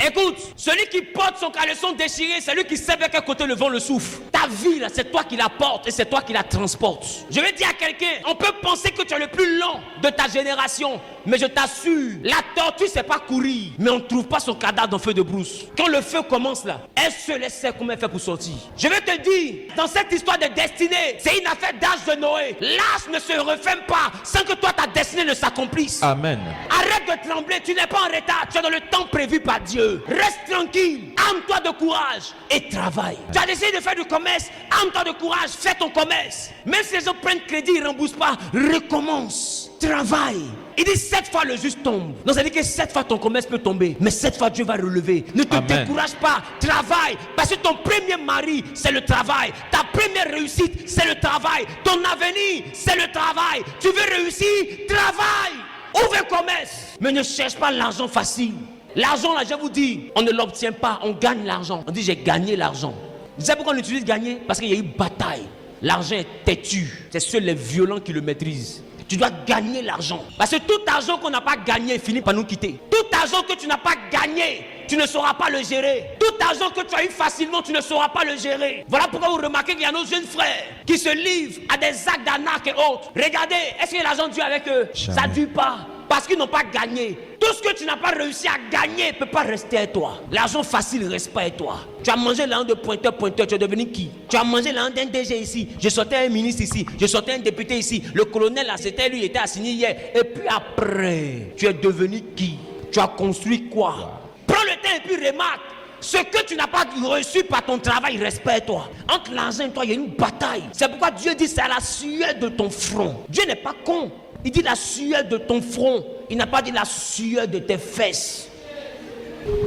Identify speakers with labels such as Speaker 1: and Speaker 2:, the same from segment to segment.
Speaker 1: Écoute, celui qui porte son caleçon déchiré, c'est lui qui sait vers quel côté le vent le souffle. Ta vie là, c'est toi qui la portes et c'est toi qui la transportes. Je vais dire à quelqu'un, on peut penser que tu es le plus lent de ta génération, mais je t'assure, la tortue sait pas courir, mais on ne trouve pas son cadavre dans le feu de brousse. Quand le feu commence là, elle seule sait comment elle fait pour sortir. Je vais te dire, dans cette histoire de destinée, c'est une affaire d'âge de Noé. L'âge ne se referme pas sans que toi ta destinée ne s'accomplisse.
Speaker 2: Amen.
Speaker 1: Arrête de trembler, tu n'es pas en retard, tu es dans le temps prévu par Dieu. Reste tranquille, arme-toi de courage et travaille. Tu as décidé de faire du commerce, arme-toi de courage, fais ton commerce. Même si les gens prennent crédit, ils ne remboursent pas, recommence, travaille. Il dit 7 fois le juste tombe. Donc ça veut dire que 7 fois ton commerce peut tomber, mais 7 fois Dieu va relever. Ne te décourage pas, travaille. Parce que ton premier mari, c'est le travail. Ta première réussite, c'est le travail. Ton avenir, c'est le travail. Tu veux réussir, travaille. Ouvre un commerce, mais ne cherche pas l'argent facile. L'argent là, je vous dis, on ne l'obtient pas, on gagne l'argent. On dit j'ai gagné l'argent. Vous savez pourquoi on utilise gagner? Parce qu'il y a eu bataille. L'argent est têtu. C'est seuls les violents qui le maîtrisent. Tu dois gagner l'argent. Parce que tout argent qu'on n'a pas gagné finit par nous quitter. Tout argent que tu n'as pas gagné, tu ne sauras pas le gérer. Tout argent que tu as eu facilement, tu ne sauras pas le gérer. Voilà pourquoi vous remarquez qu'il y a nos jeunes frères qui se livrent à des actes d'arnaque et autres. Regardez, est-ce que l'argent dure avec eux?
Speaker 2: Jamais.
Speaker 1: Ça ne dure pas. Parce qu'ils n'ont pas gagné. Tout ce que tu n'as pas réussi à gagner ne peut pas rester à toi. L'argent facile ne reste pas à toi. Tu as mangé l'argent de pointeur, tu es devenu qui? Tu as mangé l'argent d'un DG ici. Je sortais un ministre ici. Je sortais un député ici. Le colonel là, c'était lui, il était assigné hier. Et puis après, tu es devenu qui? Tu as construit quoi? Prends le temps et puis remarque. Ce que tu n'as pas reçu par ton travail, il reste pas à toi. Entre l'argent et toi, il y a une bataille. C'est pourquoi Dieu dit c'est à la sueur de ton front. Dieu n'est pas con. Il dit la sueur de ton front. Il n'a pas dit la sueur de tes fesses.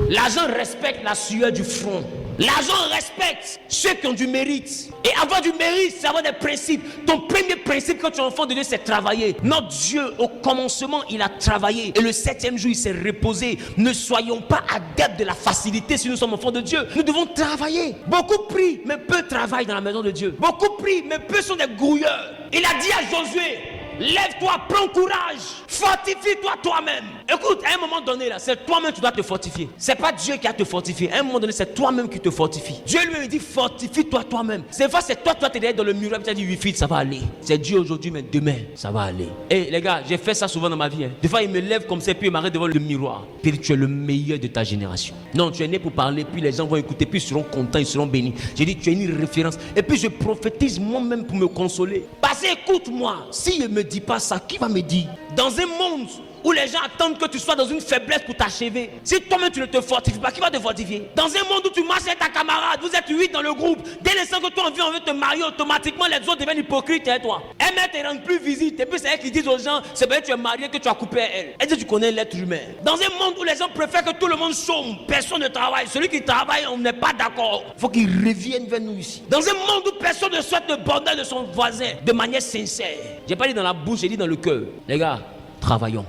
Speaker 1: L'argent respecte la sueur du front. L'argent respecte ceux qui ont du mérite. Et avoir du mérite, c'est avoir des principes. Ton premier principe quand tu es enfant de Dieu, c'est travailler. Notre Dieu, au commencement, il a travaillé. Et le 7e jour, il s'est reposé. Ne soyons pas adeptes de la facilité si nous sommes enfants de Dieu. Nous devons travailler. Beaucoup prient, mais peu travaillent dans la maison de Dieu. Beaucoup prient, mais peu sont des grouilleurs. Il a dit à Josué, lève-toi, prends courage, fortifie-toi toi-même. Écoute, à un moment donné là, c'est toi-même qui dois te fortifier. C'est pas Dieu qui a te fortifié. À un moment donné, c'est toi-même qui te fortifie. Dieu lui dit fortifie-toi toi-même. C'est fois c'est toi t'es derrière dans le mur et tu as dit 8 feet, ça va aller. C'est Dieu aujourd'hui, mais demain, ça va aller. Et les gars, j'ai fait ça souvent dans ma vie. Des fois, il me lève comme ça, puis il m'arrête devant le miroir. Puis tu es le meilleur de ta génération. Non, tu es né pour parler, puis les gens vont écouter, puis ils seront contents, ils seront bénis. J'ai dit, tu es une référence. Et puis je prophétise moi-même pour me consoler. Parce que écoute-moi, si je ne me dis pas ça, qui va me dire? Dans un monde où les gens attendent que tu sois dans une faiblesse pour t'achever. Si toi-même tu ne te fortifies pas, qui va te fortifier? Dans un monde où tu marches avec ta camarade, vous êtes 8 dans le groupe, dès l'instant que toi on veut te marier, automatiquement les autres deviennent hypocrites et toi. Elle ne te rend plus visite, et puis c'est elle qui dit aux gens, c'est bien que tu es marié que tu as coupé à elle. Elle dit tu connais l'être humain. Dans un monde où les gens préfèrent que tout le monde chôme, personne ne travaille, celui qui travaille, on n'est pas d'accord. Il faut qu'il revienne vers nous ici. Dans un monde où personne ne souhaite le bonheur de son voisin de manière sincère. J'ai pas dit dans la bouche, j'ai dit dans le cœur. Les gars, travaillons.